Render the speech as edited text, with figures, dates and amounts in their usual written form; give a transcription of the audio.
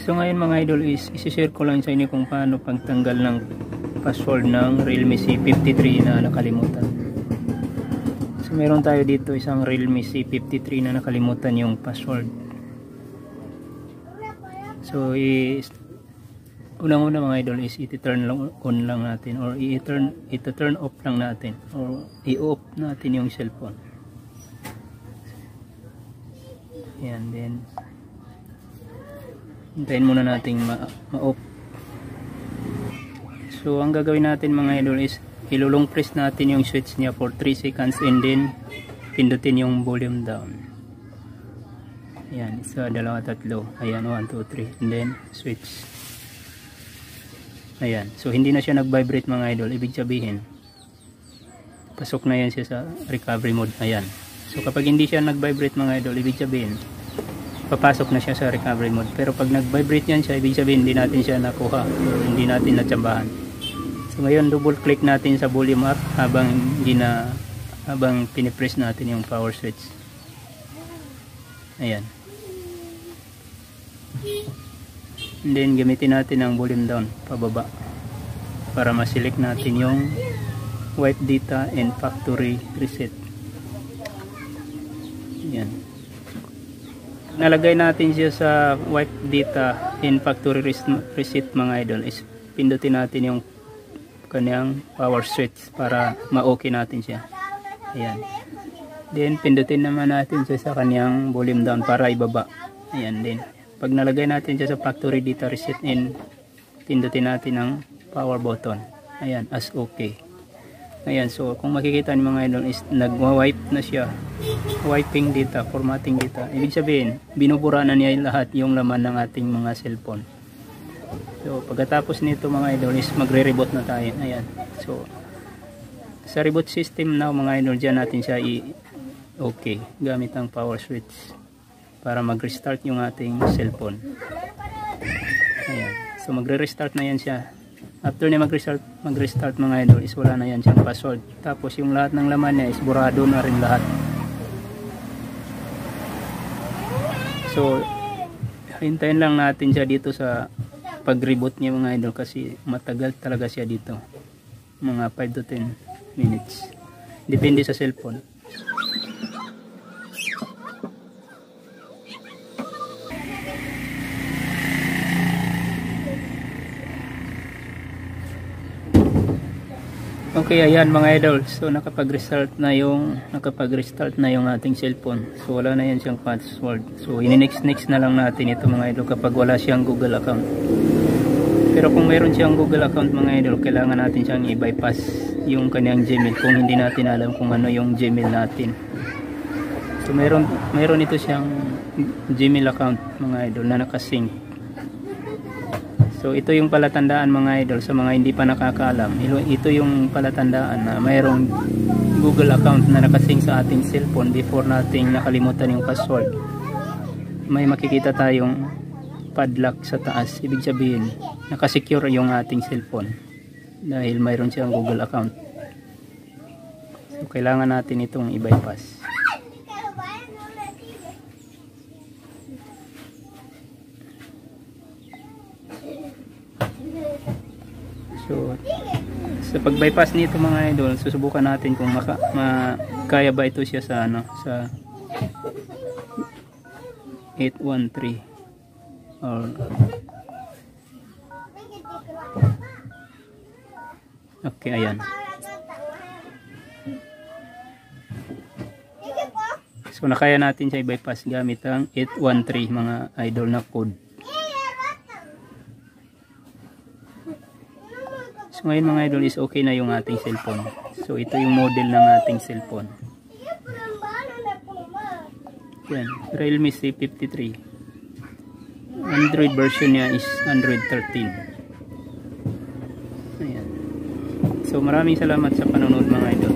So ngayon mga idol is isi-share ko lang sa inyo kung paano pagtanggal ng password ng Realme C53 na nakalimutan. So meron tayo dito isang Realme C53 na nakalimutan yung password. So unang-una mga idol is i-turn on lang natin or i-turn off lang natin or i-off natin yung cellphone. Ayan, then hintayin muna natin ma-off. So ang gagawin natin mga idol is ilulong press natin yung switch niya for 3 seconds and then pindutin yung volume down. Ayan, isa, dalawa, tatlo. Ayan, 1, 2, 3 and then switch. Ayan, so hindi na siya nag-vibrate mga idol. Ibig sabihin pasok na yan siya sa recovery mode. Ayan, so kapag hindi siya nag-vibrate mga idol, ibig sabihin papasok na siya sa recovery mode. Pero pag nag-vibrate yan siya, ibig sabihin hindi natin siya nakuha o hindi natin natsambahan. So ngayon double click natin sa volume up habang pinipress natin yung power switch. Ayan, and then gamitin natin ang volume down pababa para ma-select natin yung wipe data and factory reset. Ayan, nalagay natin siya sa wipe data and factory reset mga idol is pindutin natin yung kanyang power switch para ma-okay natin siya. Ayan, then pindutin naman natin siya sa kanyang volume down para ibaba. Ayan, din pag nalagay natin siya sa factory data reset and pindutin natin ang power button. Ayan, as okay. Ayan, so kung makikita niyo mga idol is nagwa-wipe na siya, wiping data, formatting data. Ibig sabihin binubura na niya lahat yung laman ng ating mga cellphone. So pagkatapos nito mga idol is magre-reboot na tayo. Ayan, so sa reboot system na mga idol, dyan natin siya okay gamit ang power switch para mag-restart yung ating cellphone. Ayan, so magre-restart na yan siya. After niya mag-restart mga idol is wala na yan siyang password. Tapos yung lahat ng laman niya is burado na rin lahat. So hintayin lang natin siya dito sa pag-reboot niya mga idol kasi matagal talaga siya dito. Mga 5 to 10 minutes. Depende sa cellphone. Okay, ayan mga idol. So nakapag-restart na yung ating cellphone. So wala na yan siyang password. So ini-next na lang natin ito mga idol kapag wala siyang Google account. Pero kung mayroon siyang Google account mga idol, kailangan natin siyang i-bypass yung kanyang Gmail kung hindi natin alam kung ano yung Gmail natin. So mayroon ito siyang Gmail account mga idol na nakasync. So ito yung palatandaan mga idol sa mga hindi pa nakakaalam. Ito yung palatandaan na mayroong Google account na nakasync sa ating cellphone before nating nakalimutan yung password. May makikita tayong padlock sa taas. Ibig sabihin nakasecure yung ating cellphone dahil mayroon siyang Google account. So kailangan natin itong i-bypass. So sa pag-bypass nito mga idol, susubukan natin kung kaya ba ito siya sa sa 813 or okay, ayan. So nakaya natin siya i-bypass gamit ang 813 mga idol na code. So ngayon mga idol is okay na yung ating cellphone. So ito yung model ng ating cellphone. Yan, Realme C53. Android version niya is Android 13. Ayan. So maraming salamat sa panonood mga idol.